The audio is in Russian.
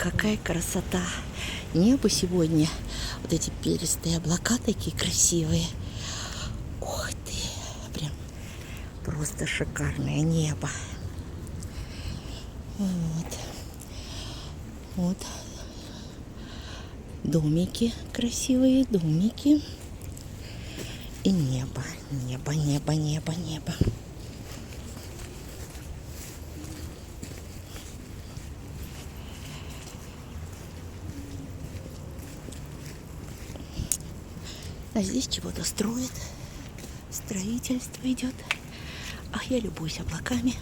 Какая красота! Небо сегодня, вот эти перистые облака такие красивые. Ух ты, прям просто шикарное небо. Вот. Вот. Домики красивые, домики. И небо, небо, небо, небо, небо. А здесь чего-то строят. Строительство идет. Ах, я любуюсь облаками.